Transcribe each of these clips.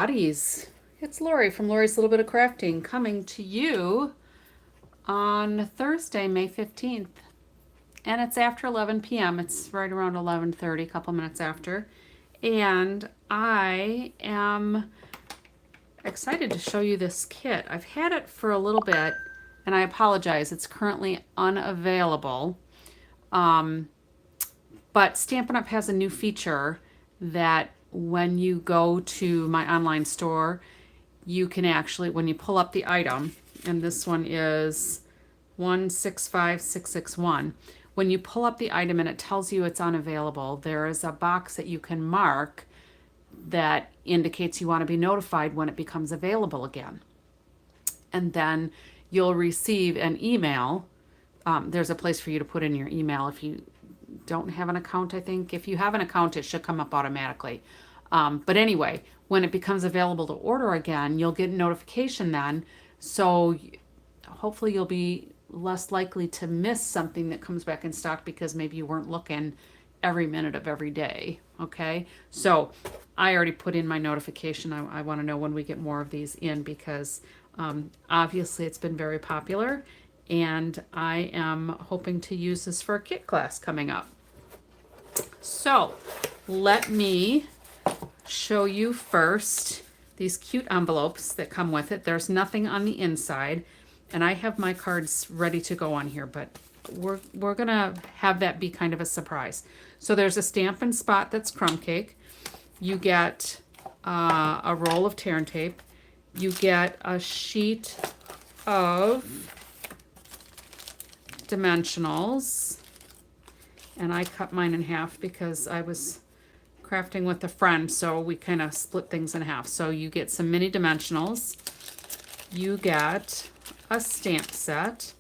Buddies, it's Lori from Lori's Little Bit of Crafting coming to you on Thursday, May 15th. And it's after 11 p.m. It's right around 11:30, a couple minutes after. And I am excited to show you this kit. I've had it for a little bit, and I apologize. It's currently unavailable. But Stampin' Up! Has a new feature that when you go to my online store, you can actually, when you pull up the item, and this one is 165661, when you pull up the item and it tells you it's unavailable, there is a box that you can mark that indicates you want to be notified when it becomes available again. And then you'll receive an email. There's a place for you to put in your email if you don't have an account, I think. If you have an account, it should come up automatically. But anyway, when it becomes available to order again, you'll get a notification then. So hopefully you'll be less likely to miss something that comes back in stock because maybe you weren't looking every minute of every day. Okay. So I already put in my notification. I want to know when we get more of these in because obviously it's been very popular. And I am hoping to use this for a kit class coming up. So let me show you first these cute envelopes that come with it. There's nothing on the inside, and I have my cards ready to go on here, but we're gonna have that be kind of a surprise. So there's a Stampin' Spot that's crumb cake. You get a roll of tear and tape. You get a sheet of dimensionals, and I cut mine in half because I was crafting with a friend, so we kind of split things in half. So you get some mini dimensionals, you get a stamp set,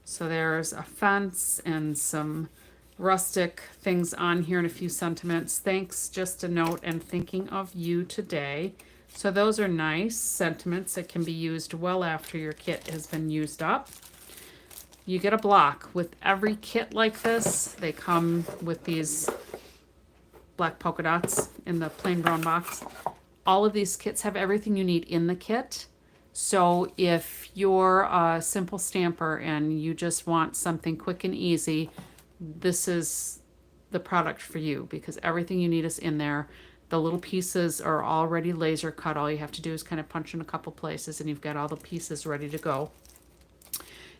so there's a fence and some rustic things on here and a few sentiments. Thanks, just a note, and thinking of you today. So those are nice sentiments that can be used well after your kit has been used up. You get a block. With every kit like this, they come with these black polka dots in the plain brown box. All of these kits have everything you need in the kit. So if you're a simple stamper and you just want something quick and easy, this is the product for you because everything you need is in there. The little pieces are already laser cut. All you have to do is kind of punch in a couple places and you've got all the pieces ready to go.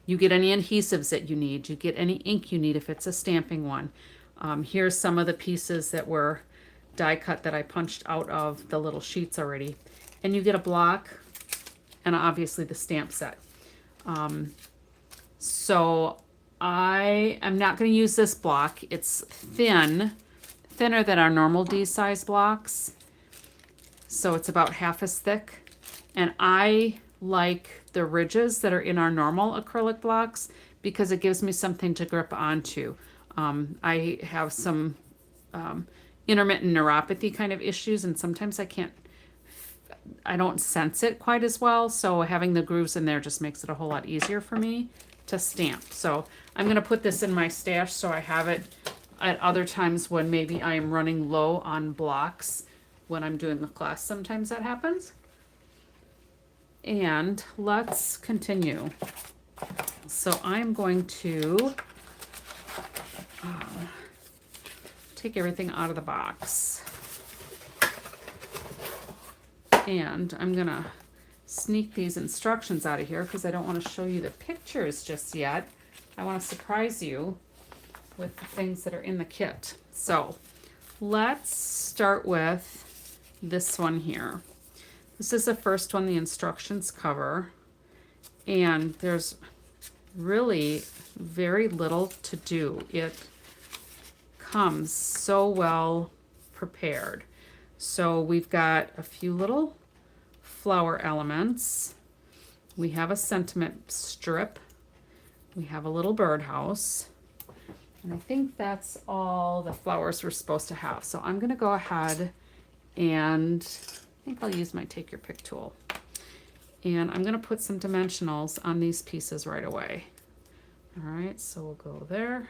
You get any adhesives that you need. You get any ink you need if it's a stamping one. Here's some of the pieces that were die cut that I punched out of the little sheets already. And you get a block and obviously the stamp set. So I am not going to use this block. It's thinner than our normal D size blocks. So it's about half as thick. And I like the ridges that are in our normal acrylic blocks because it gives me something to grip onto. I have some intermittent neuropathy kind of issues, and sometimes I don't sense it quite as well. So having the grooves in there just makes it a whole lot easier for me to stamp. So I'm going to put this in my stash so I have it at other times when maybe I am running low on blocks when I'm doing the class. Sometimes that happens. And let's continue. So I'm going to take everything out of the box. And I'm going to sneak these instructions out of here because I don't want to show you the pictures just yet. I want to surprise you with the things that are in the kit. So let's start with this one here. This is the first one, the instructions cover, and there's really very little to do. It comes so well prepared. So we've got a few little flower elements. We have a sentiment strip. We have a little birdhouse. And I think that's all the flowers we're supposed to have. So I'm going to go ahead and I think I'll use my take your pick tool. And I'm going to put some dimensionals on these pieces right away. All right, so we'll go there.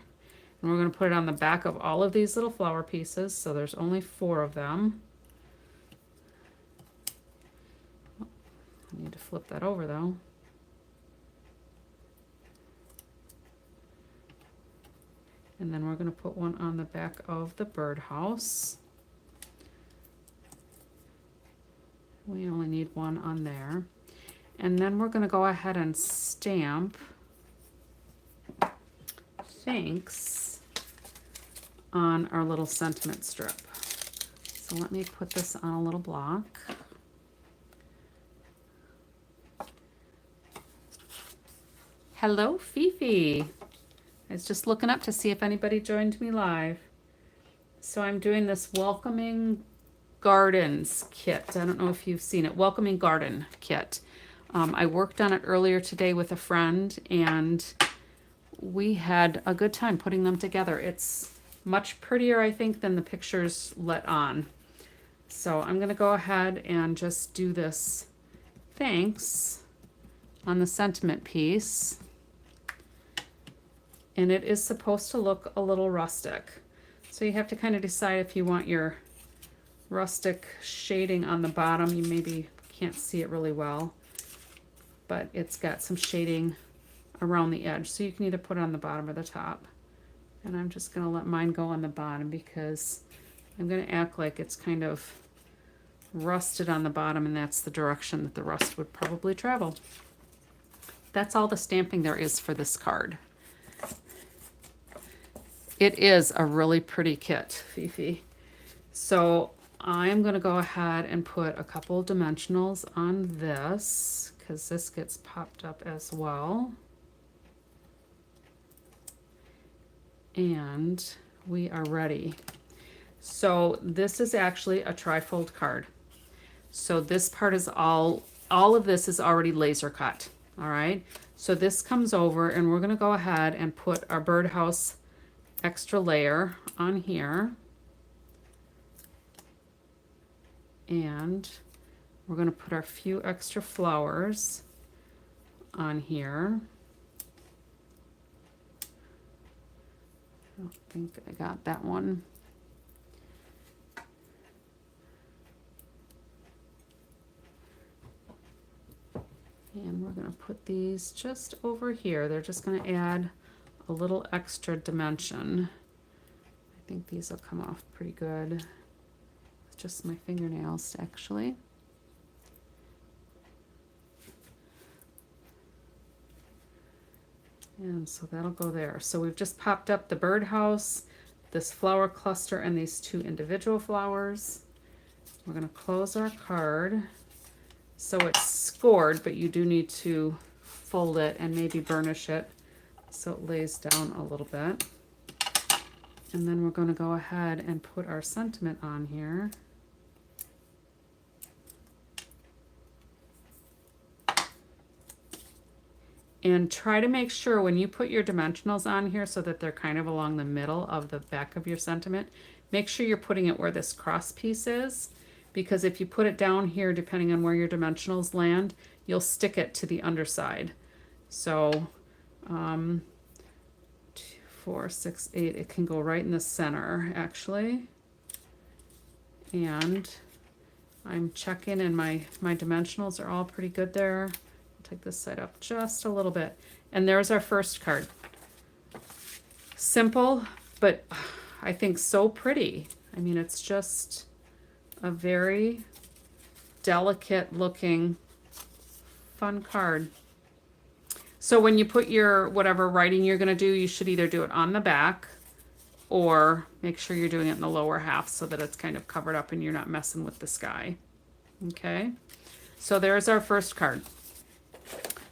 And we're going to put it on the back of all of these little flower pieces. So there's only 4 of them. flip that over though. And then we're going to put one on the back of the birdhouse. We only need one on there. And then we're going to go ahead and stamp thanks on our little sentiment strip. So let me put this on a little block. Hello, Fifi. I was just looking up to see if anybody joined me live. So I'm doing this Welcoming Gardens kit. I don't know if you've seen it. Welcoming Garden kit. I worked on it earlier today with a friend, and we had a good time putting them together. It's much prettier, I think, than the pictures let on. So I'm going to go ahead and just do this thanks on the sentiment piece. And it is supposed to look a little rustic. So you have to kind of decide if you want your rustic shading on the bottom. You maybe can't see it really well, but it's got some shading around the edge. So you can either put it on the bottom or the top. And I'm just gonna let mine go on the bottom because I'm gonna act like it's kind of rusted on the bottom, and that's the direction that the rust would probably travel. That's all the stamping there is for this card. It is a really pretty kit, Fifi. So I'm going to go ahead and put a couple of dimensionals on this because this gets popped up as well. And we are ready. So this is actually a trifold card. So this part is all of this is already laser cut. All right. So this comes over, and we're going to go ahead and put our birdhouse extra layer on here, and we're going to put our few extra flowers on here. I don't think I got that one. And we're going to put these just over here. They're just going to add a little extra dimension. I think these will come off pretty good. It's just my fingernails, actually. And so that'll go there. So we've just popped up the birdhouse, this flower cluster, and these two individual flowers. We're going to close our card. So it's scored, but you do need to fold it and maybe burnish it so it lays down a little bit. And then we're going to go ahead and put our sentiment on here. And try to make sure when you put your dimensionals on here so that they're kind of along the middle of the back of your sentiment, make sure you're putting it where this cross piece is, because if you put it down here, depending on where your dimensionals land, you'll stick it to the underside. So 2, 4, 6, 8, it can go right in the center actually. And I'm checking, and my dimensionals are all pretty good there. I'll take this side up just a little bit. And there's our first card. Simple, but I think so pretty. I mean, it's just a very delicate looking, fun card. So when you put your whatever writing you're going to do, you should either do it on the back or make sure you're doing it in the lower half so that it's kind of covered up and you're not messing with the sky. Okay, so there's our first card.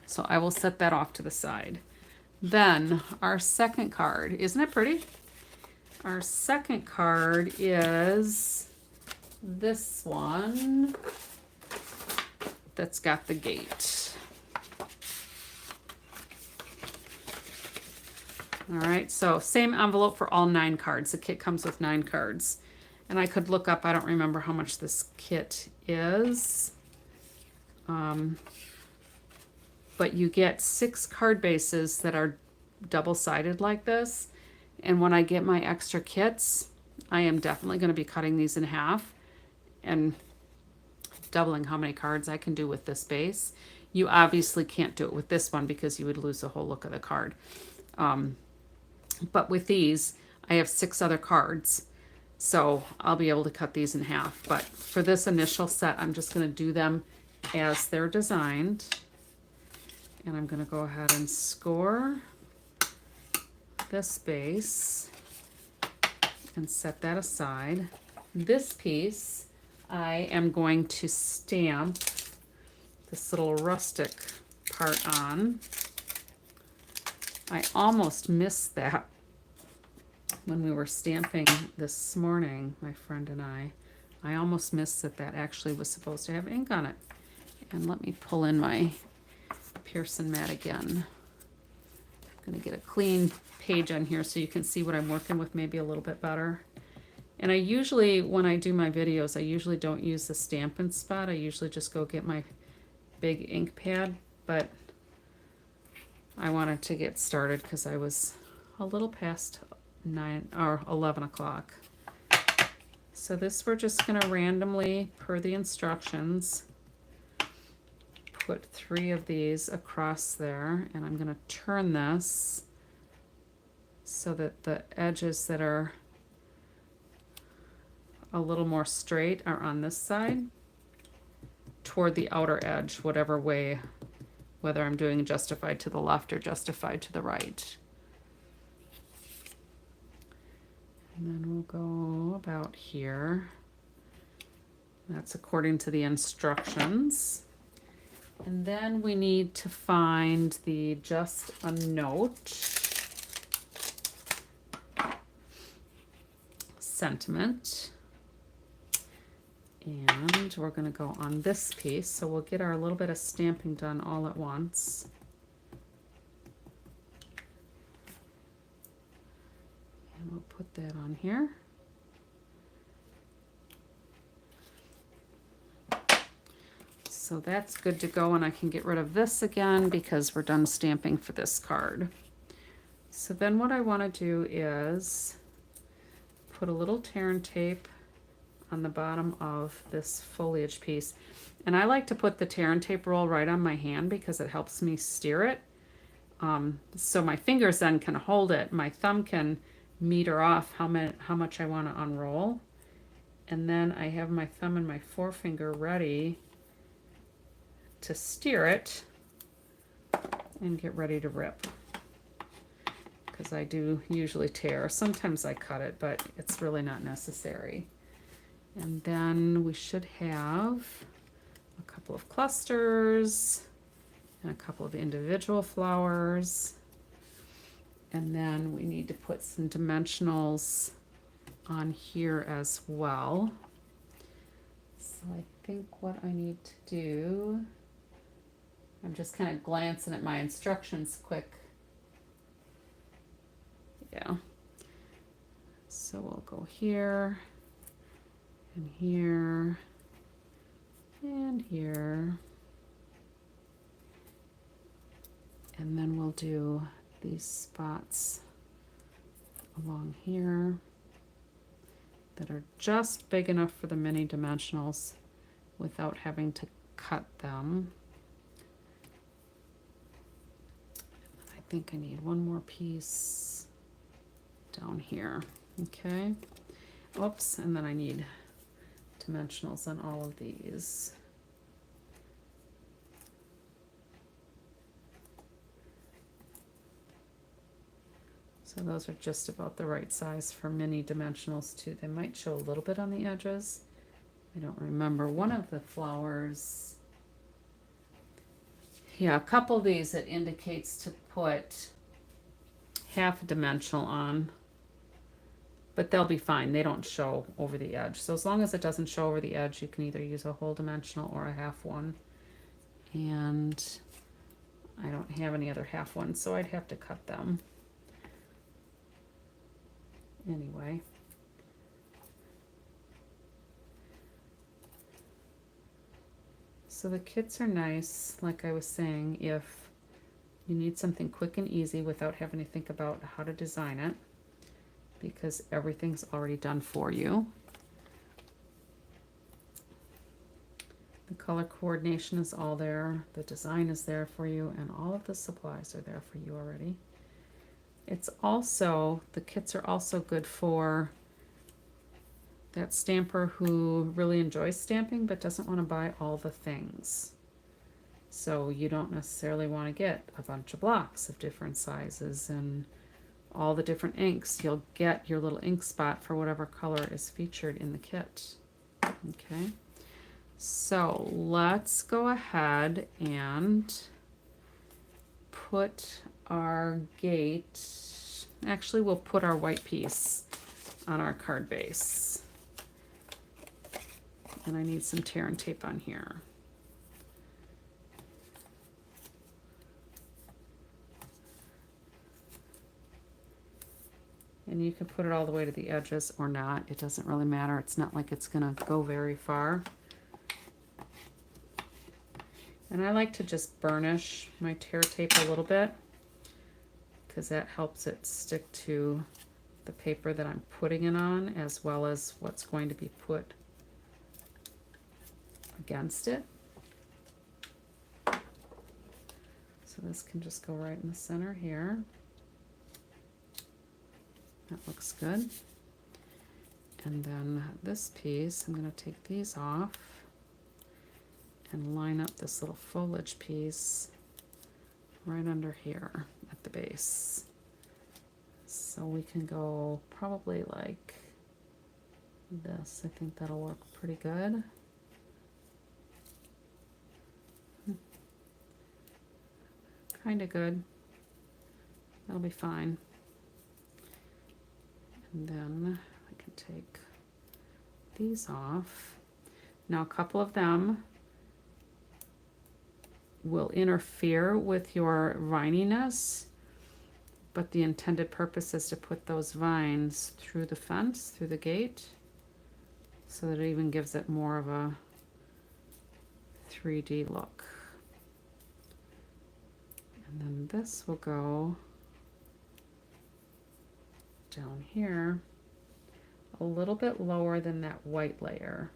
So I will set that off to the side. Then our second card, isn't it pretty? Our second card is this one that's got the gate. All right, so same envelope for all 9 cards. The kit comes with 9 cards. And I could look up, I don't remember how much this kit is. But you get 6 card bases that are double-sided like this. And when I get my extra kits, I am definitely going to be cutting these in half and doubling how many cards I can do with this base. You obviously can't do it with this one because you would lose the whole look of the card. But with these, I have 6 other cards, so I'll be able to cut these in half. But for this initial set, I'm just going to do them as they're designed. And I'm going to go ahead and score this base and set that aside. This piece, I am going to stamp this little rustic part on. I almost missed that when we were stamping this morning, my friend and I. I almost missed that that actually was supposed to have ink on it. And let me pull in my Pearson mat again. I'm going to get a clean page on here so you can see what I'm working with maybe a little bit better. And I usually, when I do my videos, I usually don't use the Stampin' Spot. I usually just go get my big ink pad, but I wanted to get started because I was a little past 9 or 11 o'clock. So this we're just going to randomly, per the instructions, put 3 of these across there, and I'm going to turn this so that the edges that are a little more straight are on this side toward the outer edge, whatever way, whether I'm doing justified to the left or justified to the right. And then we'll go about here. That's according to the instructions. And then we need to find the just a note sentiment. And we're going to go on this piece, so we'll get our little bit of stamping done all at once. And we'll put that on here. So that's good to go, and I can get rid of this again because we're done stamping for this card. So then what I want to do is put a little tear and tape on the bottom of this foliage piece. And I like to put the tear and tape roll right on my hand because it helps me steer it. So my fingers then can hold it. My thumb can meter off how much I want to unroll. And then I have my thumb and my forefinger ready to steer it and get ready to rip. Because I do usually tear. Sometimes I cut it, but it's really not necessary. And then we should have a couple of clusters and a couple of individual flowers. And then we need to put some dimensionals on here as well. So I think what I need to do, I'm just kind of glancing at my instructions quick. Yeah. So we'll go here. And here, and here, and then we'll do these spots along here that are just big enough for the mini dimensionals without having to cut them. I think I need one more piece down here, okay? Oops, and then I need dimensionals on all of these. So those are just about the right size for mini dimensionals too. They might show a little bit on the edges. I don't remember. One of the flowers, yeah, a couple of these it indicates to put half a dimensional on. But they'll be fine. They don't show over the edge. So as long as it doesn't show over the edge, you can either use a whole dimensional or a half one. And I don't have any other half ones, so I'd have to cut them. Anyway. So the kits are nice, like I was saying, if you need something quick and easy without having to think about how to design it, because everything's already done for you. The color coordination is all there. The design is there for you, and all of the supplies are there for you already. It's also, the kits are also good for that stamper who really enjoys stamping but doesn't want to buy all the things. So you don't necessarily want to get a bunch of blocks of different sizes and all the different inks. You'll get your little ink spot for whatever color is featured in the kit. Okay, so let's go ahead and put our gate, actually we'll put our white piece on our card base. And I need some tear and tape on here. And you can put it all the way to the edges or not. It doesn't really matter. It's not like it's gonna go very far. And I like to just burnish my tear tape a little bit because that helps it stick to the paper that I'm putting it on, as well as what's going to be put against it. So this can just go right in the center here. That looks good. And then this piece, I'm going to take these off and line up this little foliage piece right under here at the base. So we can go probably like this. I think that'll work pretty good. Kind of good. That'll be fine. And then I can take these off. Now a couple of them will interfere with your vininess, but the intended purpose is to put those vines through the fence, through the gate, so that it even gives it more of a 3D look. And then this will go down here a little bit lower than that white layer.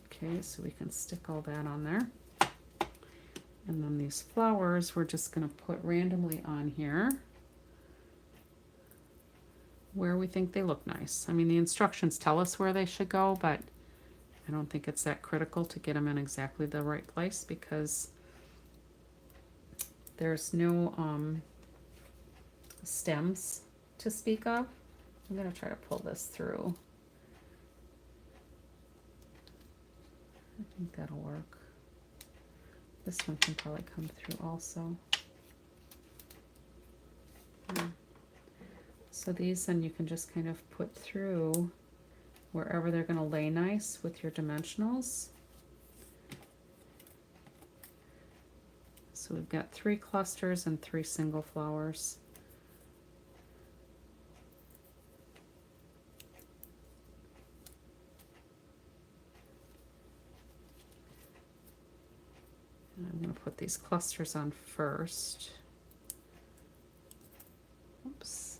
Okay, so we can stick all that on there. And then these flowers we're just going to put randomly on here where we think they look nice. I mean, the instructions tell us where they should go, but I don't think it's that critical to get them in exactly the right place because there's no stems to speak of. I'm going to try to pull this through. I think that'll work. This one can probably come through also. Yeah. So these then you can just kind of put through wherever they're going to lay nice with your dimensionals. So we've got 3 clusters and 3 single flowers. And I'm going to put these clusters on first. Oops.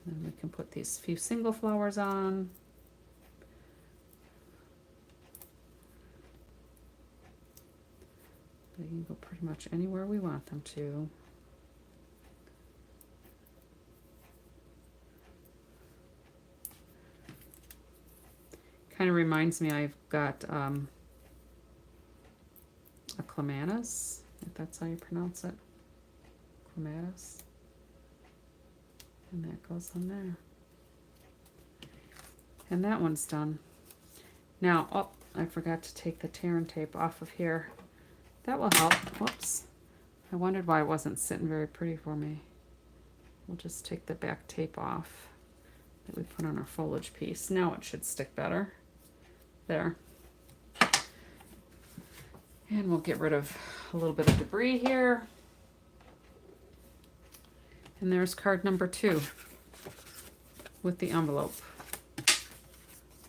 And then we can put these few single flowers on. They can go pretty much anywhere we want them to. Kind of reminds me, I've got a clematis, if that's how you pronounce it. Clematis. And that goes on there. And that one's done. Now, oh, I forgot to take the tear and tape off of here. That will help. Whoops. I wondered why it wasn't sitting very pretty for me. We'll just take the back tape off that we put on our foliage piece. Now it should stick better. There. And we'll get rid of a little bit of debris here. And there's card number 2 with the envelope.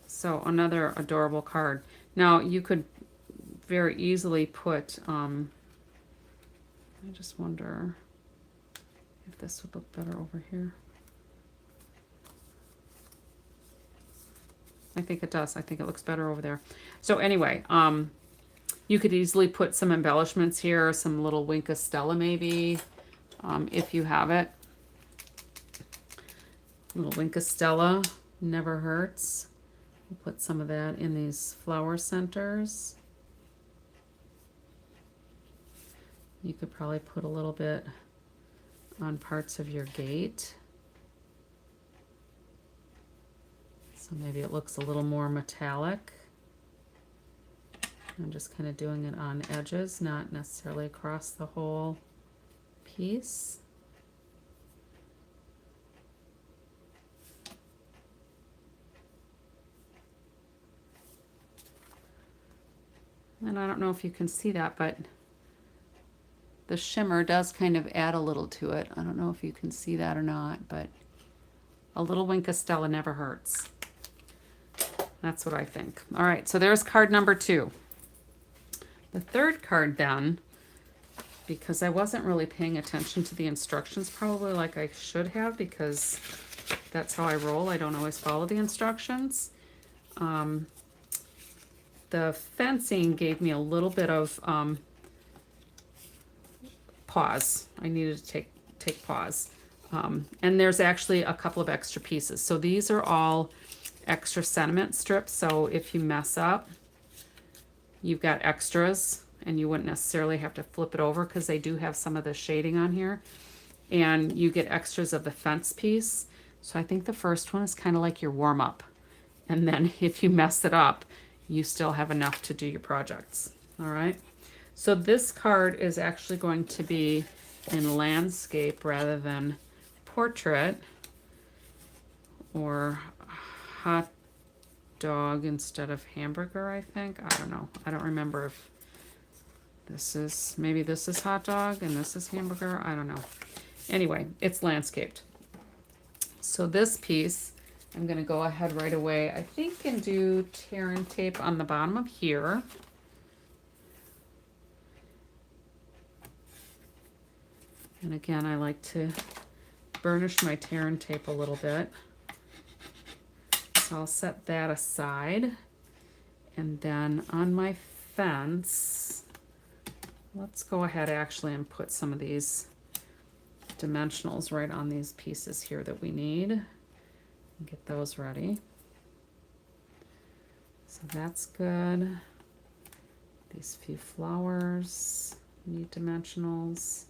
So another adorable card. Now you could very easily put, I just wonder, if this would look better over here. I think it does. I think it looks better over there. So anyway, you could easily put some embellishments here, some little Wink of Stella maybe, if you have it. Little Wink of Stella never hurts. We'll put some of that in these flower centers. You could probably put a little bit on parts of your gate. So maybe it looks a little more metallic. I'm just kind of doing it on edges, not necessarily across the whole piece. And I don't know if you can see that, but the shimmer does kind of add a little to it. I don't know if you can see that or not, but a little Wink of Stella never hurts. That's what I think. All right, so there's card number 2. The third card then, because I wasn't really paying attention to the instructions probably like I should have, because that's how I roll. I don't always follow the instructions. The fencing gave me a little bit of pause. I needed to take pause. And there's actually a couple of extra pieces. So these are all extra sentiment strips. So if you mess up, you've got extras, and you wouldn't necessarily have to flip it over because they do have some of the shading on here. And you get extras of the fence piece. So I think the first one is kind of like your warm-up. And then if you mess it up, you still have enough to do your projects. All right. So this card is actually going to be in landscape rather than portrait, or hot dog instead of hamburger, I think. I don't know. I don't remember if this is, maybe this is hot dog and this is hamburger. I don't know. Anyway, it's landscaped. So this piece, I'm going to go ahead right away, I think, and do tear and tape on the bottom of here. And again, I like to burnish my tear and tape a little bit. So I'll set that aside. And then on my fence, let's go ahead actually and put some of these dimensionals right on these pieces here that we need. Get those ready. So that's good. These few flowers need dimensionals.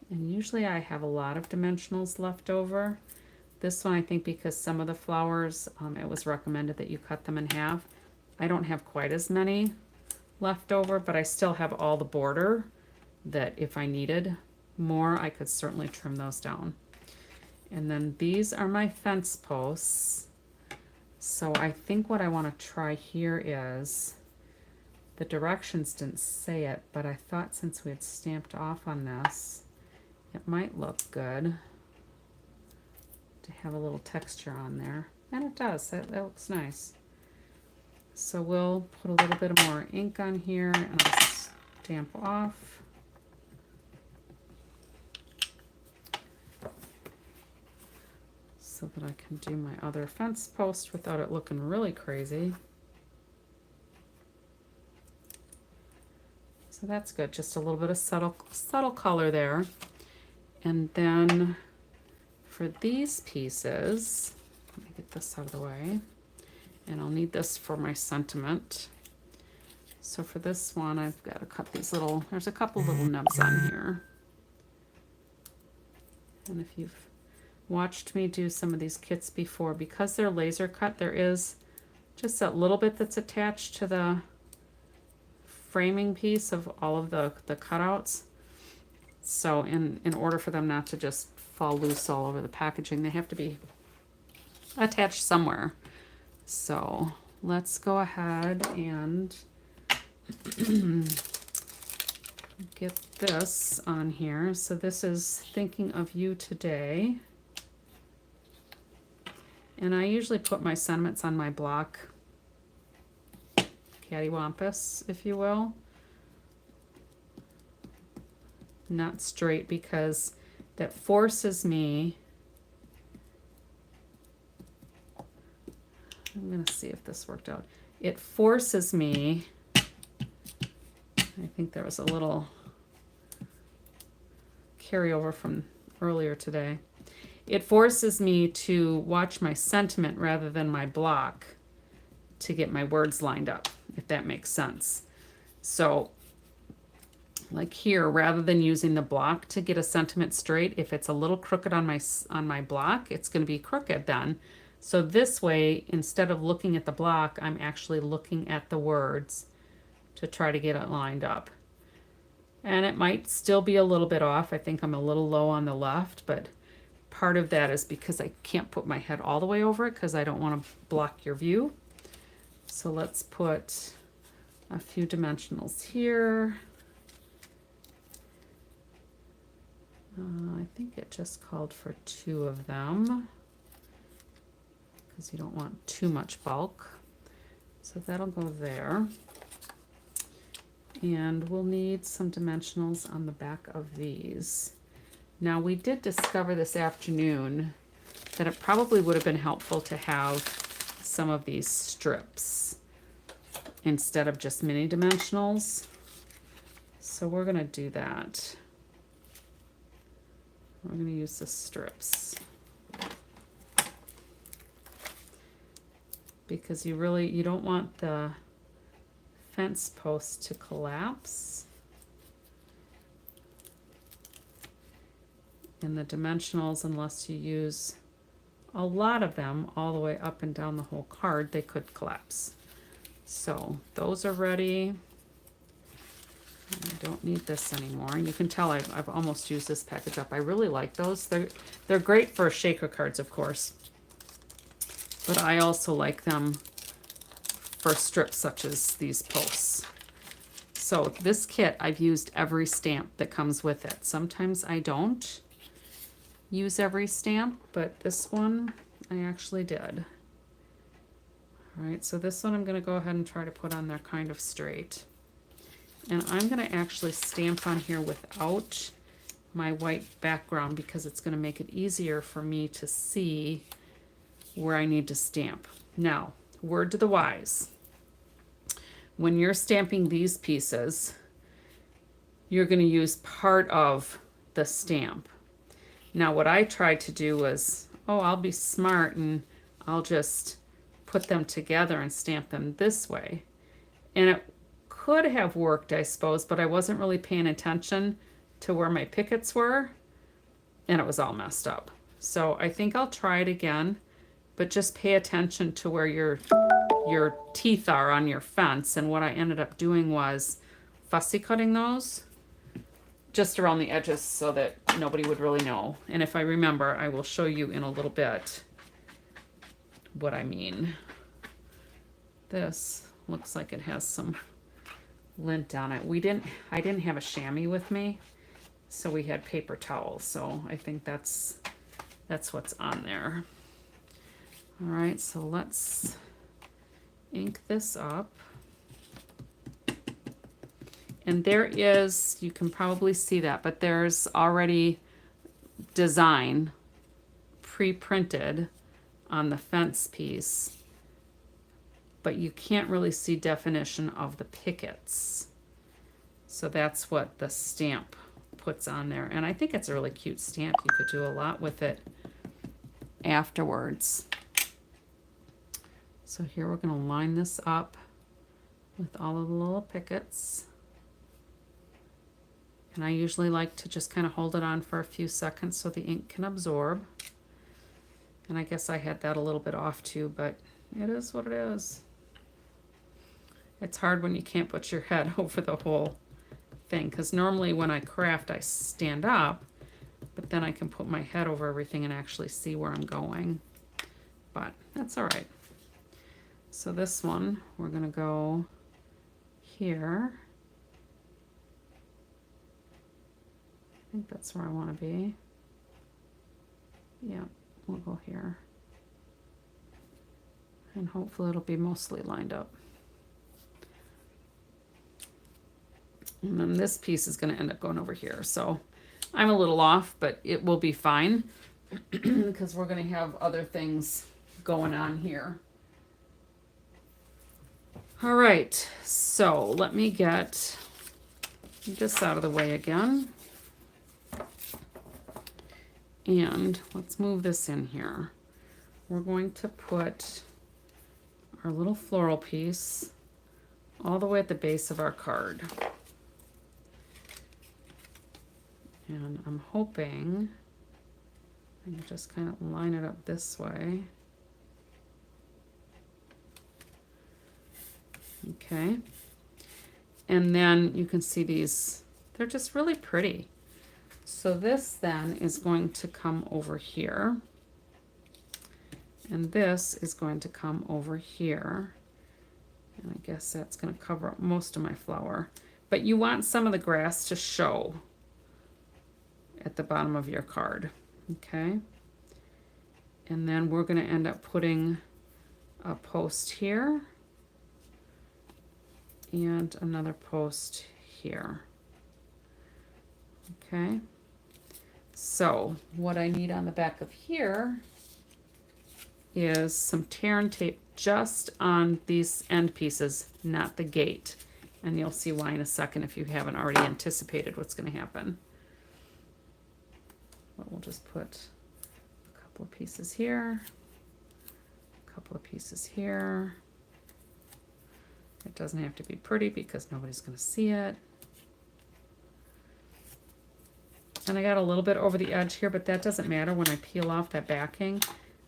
And usually I have a lot of dimensionals left over. This one, I think, because some of the flowers, it was recommended that you cut them in half. I don't have quite as many left over, but I still have all the border that if I needed more, I could certainly trim those down. And then these are my fence posts. So I think what I want to try here is, the directions didn't say it, but I thought since we had stamped off on this, it might look good to have a little texture on there. And it does. That looks nice. So we'll put a little bit more ink on here and I'll stamp off. So that I can do my other fence post without it looking really crazy. So that's good. Just a little bit of subtle color there. And then for these pieces, let me get this out of the way. And I'll need this for my sentiment. So for this one, I've got to cut these little, there's a couple little nubs on here. And if you've watched me do some of these kits before, because they're laser cut, there is just that little bit that's attached to the framing piece of all of the cutouts. So in order for them not to just fall loose all over the packaging, they have to be attached somewhere. So let's go ahead and get this on here. So this is Thinking of You Today. And I usually put my sentiments on my block, cattywampus, if you will. Not straight, because that forces me. I'm going to see if this worked out. It forces me, I think there was a little carryover from earlier today. It forces me to watch my sentiment rather than my block to get my words lined up, if that makes sense. So like here, rather than using the block to get a sentiment straight, if it's a little crooked on my block, it's going to be crooked then. So this way, instead of looking at the block, I'm actually looking at the words to try to get it lined up. And it might still be a little bit off. I think I'm a little low on the left, but part of that is because I can't put my head all the way over it because I don't want to block your view. So let's put a few dimensionals here. I think it just called for 2 of them because you don't want too much bulk. So that'll go there. And we'll need some dimensionals on the back of these. Now we did discover this afternoon that it probably would have been helpful to have some of these strips instead of just mini dimensionals. So we're going to do that. We're going to use the strips because you don't want the fence post to collapse. And the dimensionals, unless you use a lot of them all the way up and down the whole card, they could collapse. So those are ready. I don't need this anymore. And you can tell I've almost used this package up. I really like those. They're great for shaker cards, of course. But I also like them for strips such as these posts. So this kit, I've used every stamp that comes with it. Sometimes I don't use every stamp, but this one I actually did. All right, so this one I'm going to go ahead and try to put on there kind of straight. And I'm going to actually stamp on here without my white background because it's going to make it easier for me to see where I need to stamp. Now, word to the wise. When you're stamping these pieces, you're going to use part of the stamp. Now, what I tried to do was, I'll be smart and I'll just put them together and stamp them this way. And it could have worked, I suppose, but I wasn't really paying attention to where my pickets were, and it was all messed up. So I think I'll try it again, but just pay attention to where your teeth are on your fence. And what I ended up doing was fussy cutting those just around the edges so that nobody would really know. And if I remember, I will show you in a little bit what I mean. This looks like it has some lint on it. I didn't have a chamois with me, so we had paper towels. So I think that's what's on there. All right, so let's ink this up. And there is, you can probably see that, but there's already design pre-printed on the fence piece, but you can't really see definition of the pickets. So that's what the stamp puts on there. And I think it's a really cute stamp. You could do a lot with it afterwards. So here we're going to line this up with all of the little pickets. And I usually like to just kind of hold it on for a few seconds so the ink can absorb. And I guess I had that a little bit off too, but it is what it is. It's hard when you can't put your head over the whole thing, because normally when I craft I stand up, but then I can put my head over everything and actually see where I'm going. But that's all right. So this one, we're going to go here. I think that's where I want to be. Yeah, we'll go here. And hopefully it'll be mostly lined up. And then this piece is going to end up going over here. So I'm a little off, but it will be fine because we're going to have other things going on here. All right, so let me get this out of the way again. And let's move this in here. We're going to put our little floral piece all the way at the base of our card. And I'm hoping I can just kind of line it up this way. Okay. And then you can see these, they're just really pretty. So this then is going to come over here. And this is going to come over here. And I guess that's going to cover up most of my flower. But you want some of the grass to show at the bottom of your card. Okay. And then we're going to end up putting a post here and another post here. Okay. So what I need on the back of here is some tear and tape just on these end pieces, not the gate. And you'll see why in a second if you haven't already anticipated what's going to happen. But we'll just put a couple of pieces here, a couple of pieces here. It doesn't have to be pretty because nobody's going to see it. And I got a little bit over the edge here, but that doesn't matter. When I peel off that backing,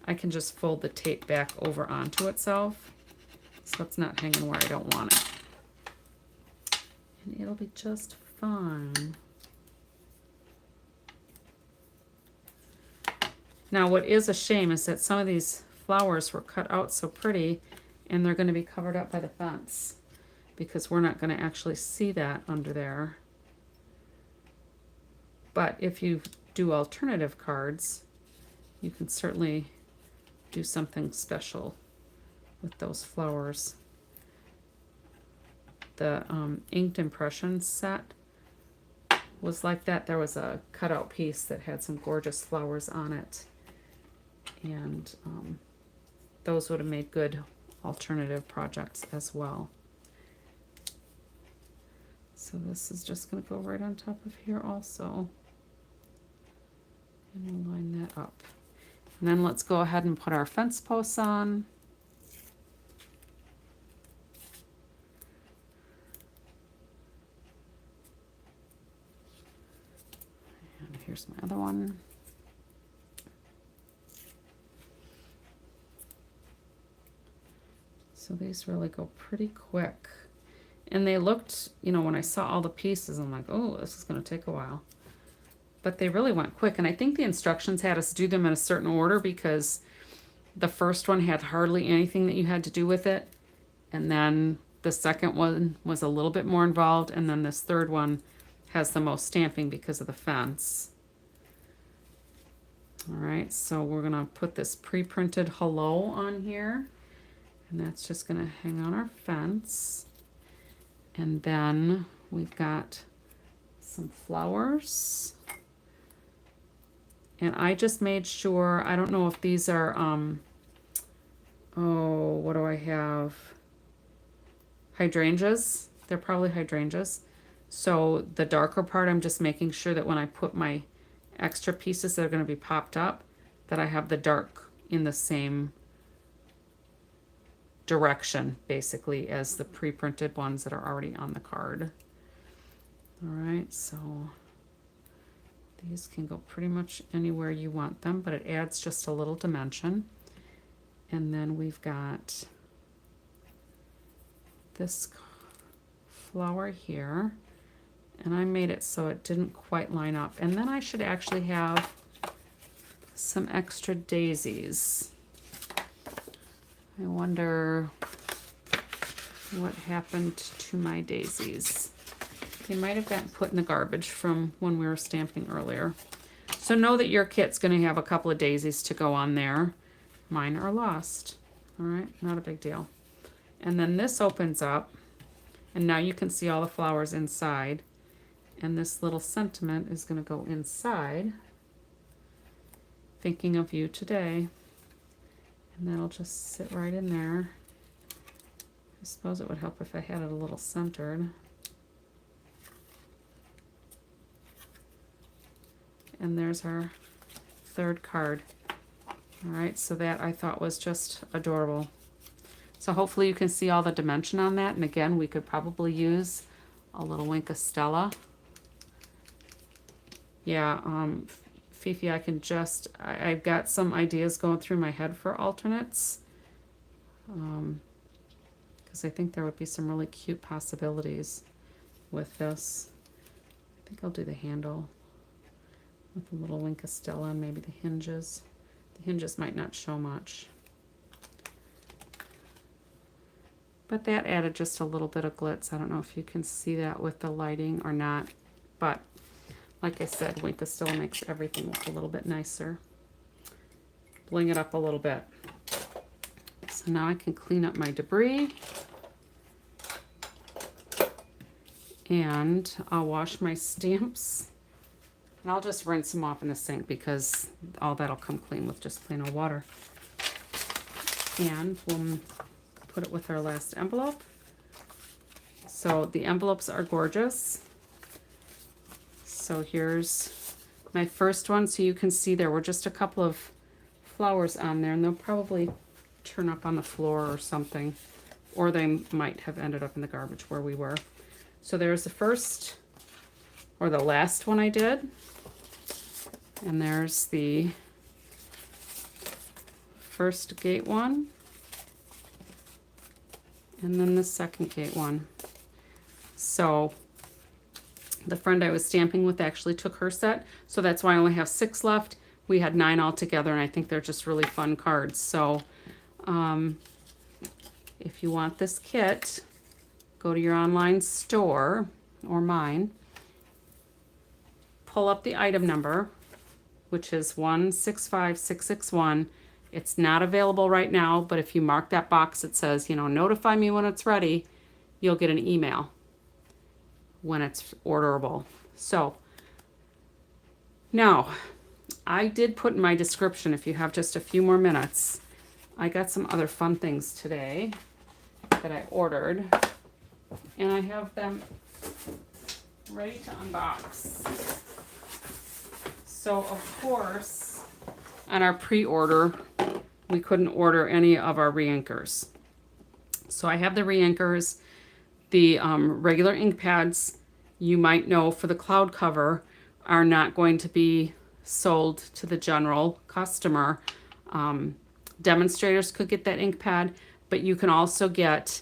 I can just fold the tape back over onto itself. So it's not hanging where I don't want it. And it'll be just fine. Now what is a shame is that some of these flowers were cut out so pretty and they're going to be covered up by the fence because we're not going to actually see that under there. But if you do alternative cards, you can certainly do something special with those flowers. The inked impression set was like that. There was a cutout piece that had some gorgeous flowers on it. And those would have made good alternative projects as well. So this is just going to go right on top of here also. And we'll line that up. And then let's go ahead and put our fence posts on. And here's my other one. So these really go pretty quick. And they looked, you know, when I saw all the pieces, I'm like, oh, this is going to take a while. But they really went quick. And I think the instructions had us do them in a certain order because the first one had hardly anything that you had to do with it. And then the second one was a little bit more involved. And then this third one has the most stamping because of the fence. All right, so we're going to put this pre-printed hello on here. And that's just going to hang on our fence. And then we've got some flowers. And I just made sure, I don't know if these are, oh, what do I have? Hydrangeas. They're probably hydrangeas. So the darker part, I'm just making sure that when I put my extra pieces that are going to be popped up, that I have the dark in the same direction, basically, as the pre-printed ones that are already on the card. All right, so these can go pretty much anywhere you want them, but it adds just a little dimension. And then we've got this flower here, and I made it so it didn't quite line up. And then I should actually have some extra daisies. I wonder what happened to my daisies. They might have gotten put in the garbage from when we were stamping earlier. So know that your kit's going to have a couple of daisies to go on there. Mine are lost. All right, not a big deal. And then this opens up, and now you can see all the flowers inside. And this little sentiment is going to go inside. Thinking of you today. And that'll just sit right in there. I suppose it would help if I had it a little centered. And there's our third card. All right, so that I thought was just adorable. So hopefully you can see all the dimension on that. And again, we could probably use a little wink of Stella. Yeah, Fifi, I've got some ideas going through my head for alternates. Because I think there would be some really cute possibilities with this. I think I'll do the handle with a little wink of Stella and maybe the hinges. The hinges might not show much. But that added just a little bit of glitz. I don't know if you can see that with the lighting or not. But like I said, wink of Stella makes everything look a little bit nicer. Bling it up a little bit. So now I can clean up my debris. And I'll wash my stamps. And I'll just rinse them off in the sink because all that'll come clean with just plain old water. And we'll put it with our last envelope. So the envelopes are gorgeous. So here's my first one. So you can see there were just a couple of flowers on there, and they'll probably turn up on the floor or something. Or they might have ended up in the garbage where we were. So there's the first, or the last one I did. And there's the first gate one. And then the second gate one. So the friend I was stamping with actually took her set. So that's why I only have 6 left. We had 9 altogether, and I think they're just really fun cards. So if you want this kit, go to your online store, or mine, pull up the item number, which is 165661. It's not available right now, but if you mark that box that says, notify me when it's ready, you'll get an email when it's orderable. So now, I did put in my description, if you have just a few more minutes, I got some other fun things today that I ordered, and I have them ready to unbox. So of course, on our pre-order, we couldn't order any of our re-inkers. So I have the re-inkers, the regular ink pads, you might know for the cloud cover, are not going to be sold to the general customer. Demonstrators could get that ink pad, but you can also get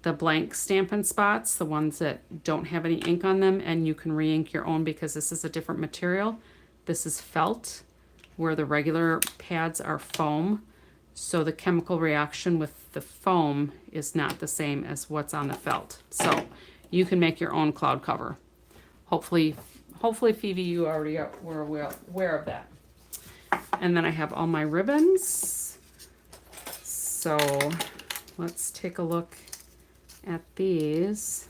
the blank Stampin' Spots, the ones that don't have any ink on them, and you can re-ink your own because this is a different material. This is felt, where the regular pads are foam. So the chemical reaction with the foam is not the same as what's on the felt. So you can make your own cloud cover. Hopefully Phoebe, you already were aware of that. And then I have all my ribbons. So let's take a look at these.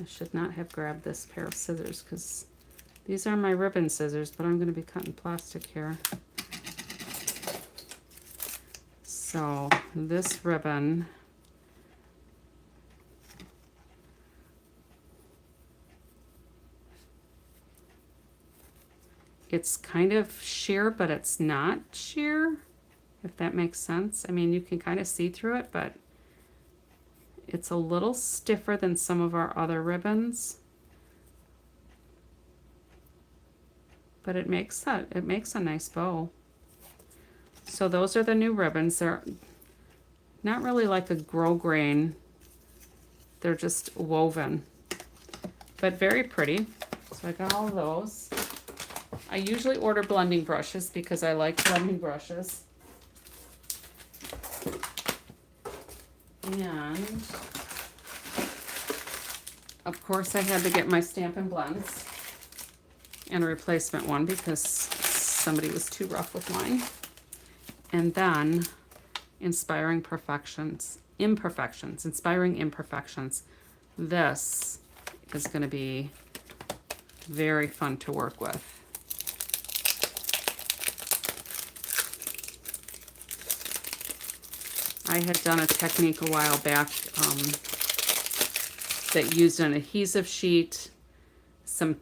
I should not have grabbed this pair of scissors because these are my ribbon scissors, but I'm going to be cutting plastic here. So this ribbon, it's kind of sheer, but it's not sheer, if that makes sense. I mean, you can kind of see through it, but it's a little stiffer than some of our other ribbons. But it makes a nice bow. So those are the new ribbons. They're not really like a grosgrain. They're just woven, but very pretty. So I got all of those. I usually order blending brushes because I like blending brushes. And of course I had to get my Stampin' Blends and a replacement one because somebody was too rough with mine. And then inspiring imperfections. This is going to be very fun to work with. I had done a technique a while back that used an adhesive sheet, some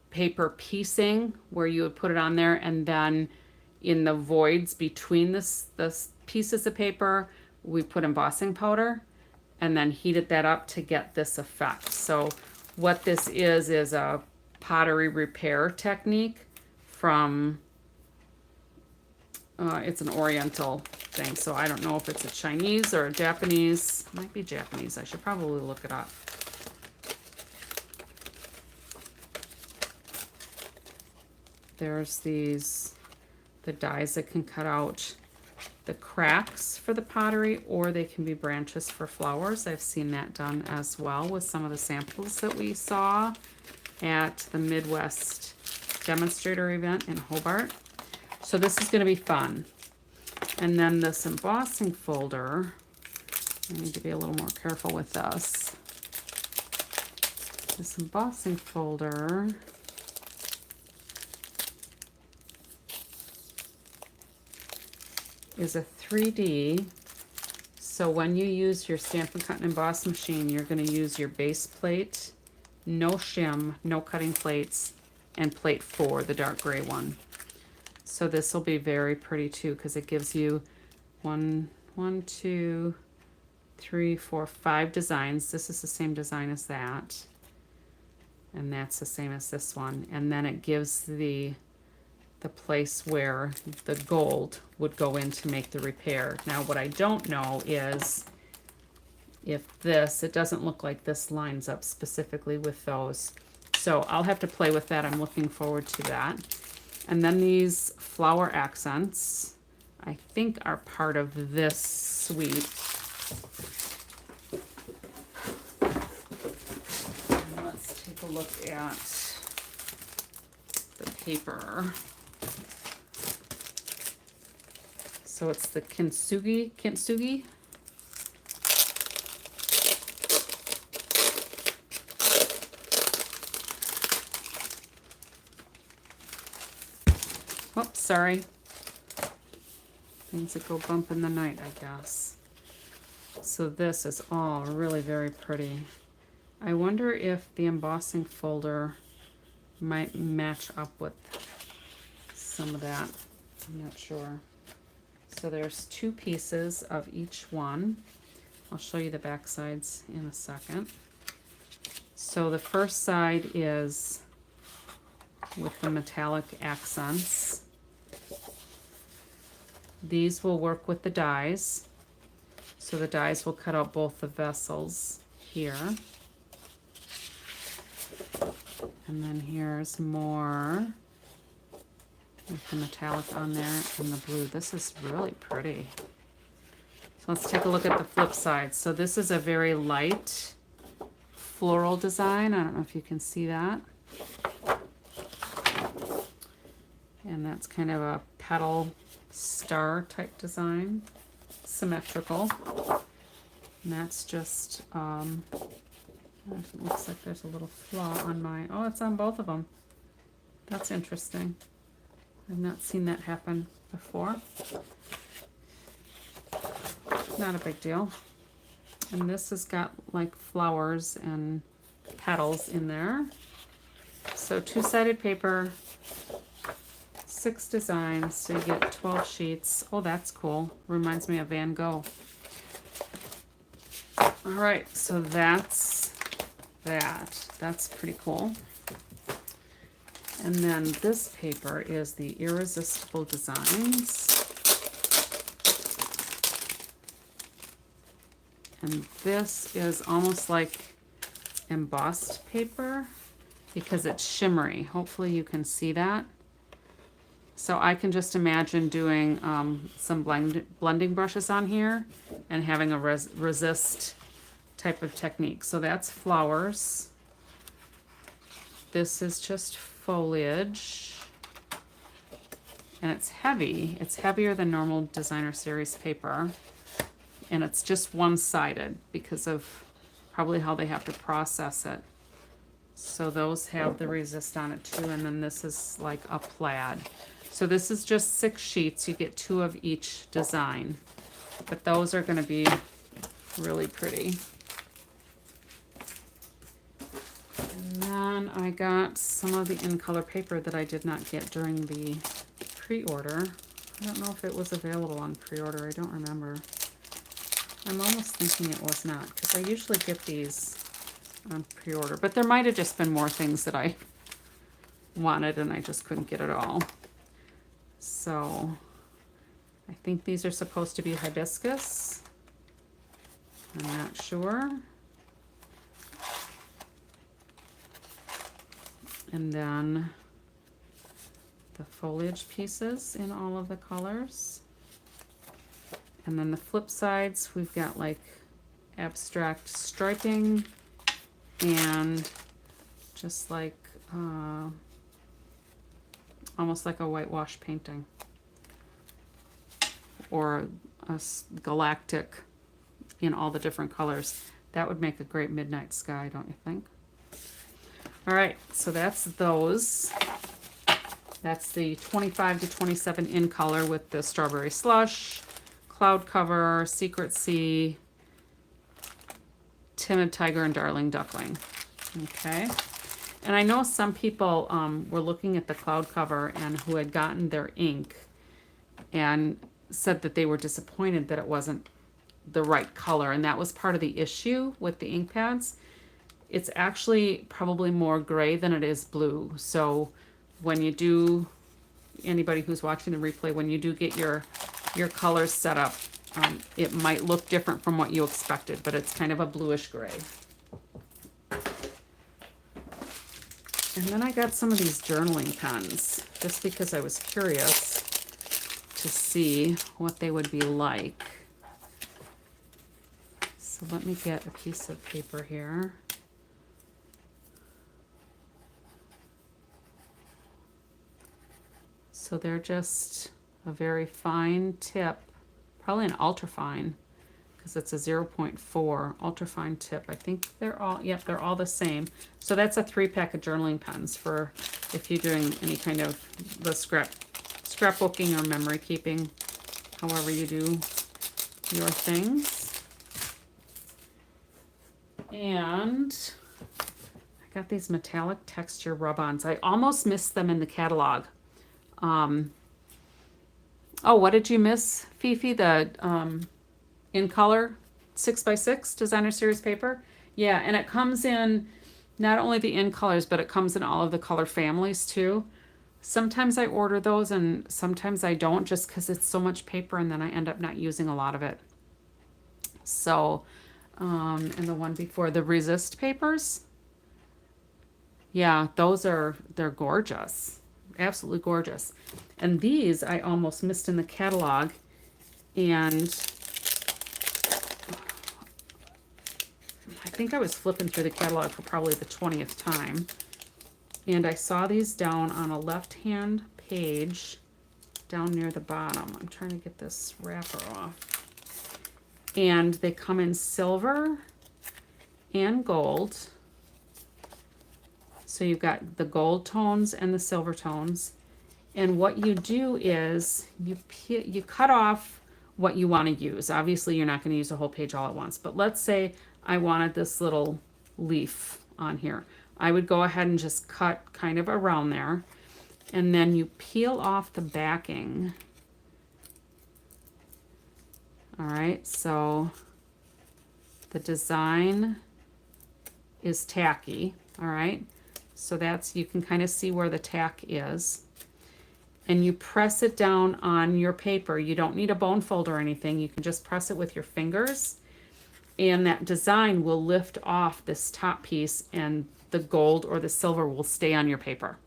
paper piecing where you would put it on there, and then in the voids between the pieces of paper, we put embossing powder and then heated that up to get this effect. So what this is a pottery repair technique from, it's an Oriental thing, so I don't know if it's a Chinese or a Japanese. It might be Japanese. I should probably look it up. There's the dies that can cut out the cracks for the pottery, or they can be branches for flowers. I've seen that done as well with some of the samples that we saw at the Midwest demonstrator event in Hobart. So this is going to be fun. And then this embossing folder, I need to be a little more careful with this. This embossing folder is a 3D. So when you use your Stampin' Cut and Emboss machine, you're going to use your base plate, no shim, no cutting plates, and plate 4, the dark gray one. So this will be very pretty too, because it gives you 1, 2, 3, 4, 5 designs. This is the same design as that, and that's the same as this one. And then it gives the place where the gold would go in to make the repair. Now what I don't know is if it doesn't look like this lines up specifically with those. So I'll have to play with that. I'm looking forward to that. And then these flower accents, I think, are part of this suite. And let's take a look at the paper. So it's the kintsugi. Oops, sorry. Things that go bump in the night, I guess. So this is all really very pretty. I wonder if the embossing folder might match up with some of that. I'm not sure. So there's 2 pieces of each one. I'll show you the back sides in a second. So the first side is with the metallic accents. These will work with the dies. So the dies will cut out both the vessels here. And then here's more with the metallic on there and the blue. This is really pretty. So let's take a look at the flip side. So this is a very light floral design. I don't know if you can see that. And that's kind of a petal star type design, symmetrical. And that's just, it looks like there's a little flaw on mine. Oh, it's on both of them. That's interesting. I've not seen that happen before. Not a big deal. And this has got like flowers and petals in there. So 2-sided paper, 6 designs, so you get 12 sheets. Oh, that's cool. Reminds me of Van Gogh. All right, so that's that. That's pretty cool. And then this paper is the Irresistible Designs. And this is almost like embossed paper because it's shimmery. Hopefully you can see that. So I can just imagine doing some blending brushes on here and having a resist type of technique. So that's flowers. This is just foliage. And it's heavy. It's heavier than normal designer series paper. And it's just one-sided because of probably how they have to process it. So those have the resist on it too, and then this is like a plaid. So this is just 6 sheets. You get 2 of each design. But those are going to be really pretty. And then I got some of the in-color paper that I did not get during the pre-order. I don't know if it was available on pre-order. I don't remember. I'm almost thinking it was not, because I usually get these on pre-order. But there might have just been more things that I wanted and I just couldn't get it all. So I think these are supposed to be hibiscus. I'm not sure. And then the foliage pieces in all of the colors. And then the flip sides, we've got like abstract striping and just like almost like a whitewash painting or a galactic in all the different colors. That would make a great midnight sky, don't you think? All right, so that's those. That's the 25 to 27 in color with the strawberry slush, cloud cover, secret sea, timid tiger, and darling duckling. Okay. And I know some people were looking at the cloud cover and who had gotten their ink and said that they were disappointed that it wasn't the right color. And that was part of the issue with the ink pads. It's actually probably more gray than it is blue. So when you do, anybody who's watching the replay, when you do get your colors set up, it might look different from what you expected, but it's kind of a bluish gray. And then I got some of these journaling pens, just because I was curious to see what they would be like. So let me get a piece of paper here. So they're just a very fine tip, probably an ultra fine, because it's a 0.4 ultra fine tip. I think they're all, yep, they're all the same. So that's a 3-pack of journaling pens for if you're doing any kind of the scrapbooking or memory keeping, however you do your things. And I got these metallic texture rub-ons. I almost missed them in the catalog. Oh, what did you miss, Fifi? The in color 6x6 designer series paper. Yeah, and it comes in not only the in colors, but it comes in all of the color families too. Sometimes I order those and sometimes I don't, just because it's so much paper and then I end up not using a lot of it. So, and the one before, the resist papers. Yeah, they're gorgeous. Absolutely gorgeous. And these I almost missed in the catalog, and I think I was flipping through the catalog for probably the 20th time, and I saw these down on a left-hand page down near the bottom. I'm trying to get this wrapper off. And they come in silver and gold. So you've got the gold tones and the silver tones. And what you do is you cut off what you want to use. Obviously, you're not going to use a whole page all at once. But let's say I wanted this little leaf on here. I would go ahead and just cut kind of around there. And then you peel off the backing. All right, so the design is tacky. All right. So that's, you can kind of see where the tack is. And you press it down on your paper. You don't need a bone fold or anything. You can just press it with your fingers. And that design will lift off this top piece and the gold or the silver will stay on your paper.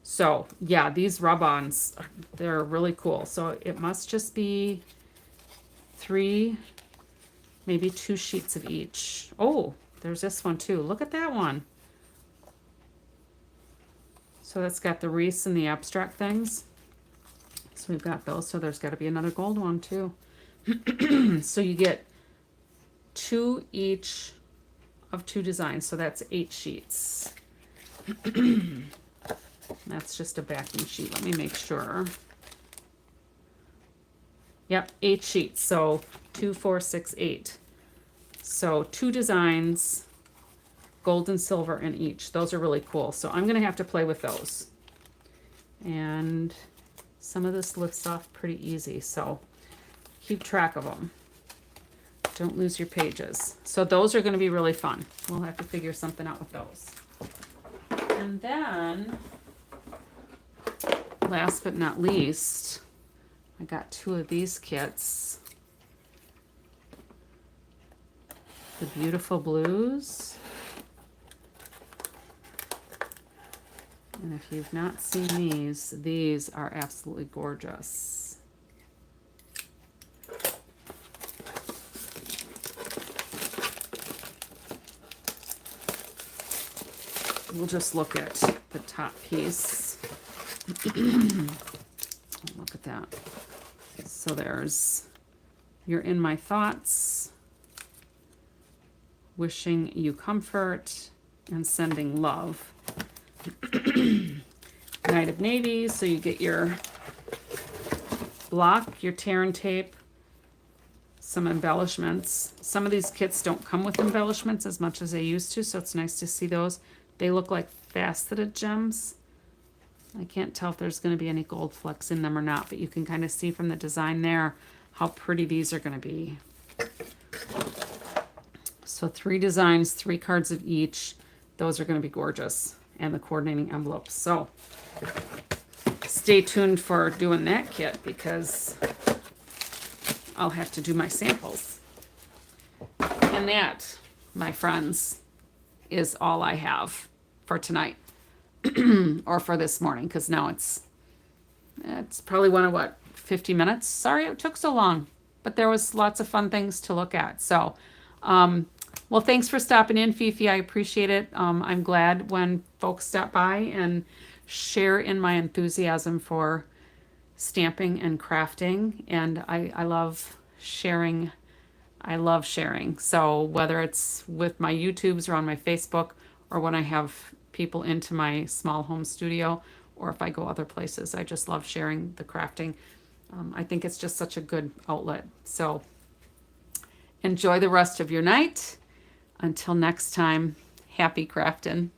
So yeah, these rub-ons, they're really cool. So it must just be 3, maybe 2 sheets of each. Oh, there's this one too. Look at that one. So that's got the wreaths and the abstract things. So we've got those. So there's got to be another gold one too. So you get 2 each of 2 designs. So that's 8 sheets. That's just a backing sheet. Let me make sure. Yep, 8 sheets. So 2, 4, 6, 8. So 2 designs, gold and silver in each. Those are really cool. So I'm going to have to play with those. And some of this lifts off pretty easy. So keep track of them. Don't lose your pages. So those are going to be really fun. We'll have to figure something out with those. And then, last but not least, I got 2 of these kits. The Beautiful Blues. And if you've not seen these are absolutely gorgeous. We'll just look at the top piece. Look at that. So there's You're in My Thoughts, Wishing You Comfort, and Sending Love. Night of Navy, so you get your block, your tear and tape, some embellishments. Some of these kits don't come with embellishments as much as they used to, so it's nice to see those. They look like faceted gems. I can't tell if there's going to be any gold flecks in them or not, but you can kind of see from the design there how pretty these are going to be. So 3 designs, 3 cards of each. Those are going to be gorgeous. And the coordinating envelopes. So stay tuned for doing that kit because I'll have to do my samples. And that, my friends, is all I have for tonight. Or for this morning, because now it's probably one of what, 50 minutes? Sorry it took so long, but there was lots of fun things to look at. So, well, thanks for stopping in, Fifi. I appreciate it. I'm glad when folks stop by and share in my enthusiasm for stamping and crafting, and I love sharing. I love sharing. So whether it's with my YouTubes or on my Facebook, or when I have people into my small home studio, or if I go other places, I just love sharing the crafting. I think it's just such a good outlet. So enjoy the rest of your night. Until next time, happy crafting.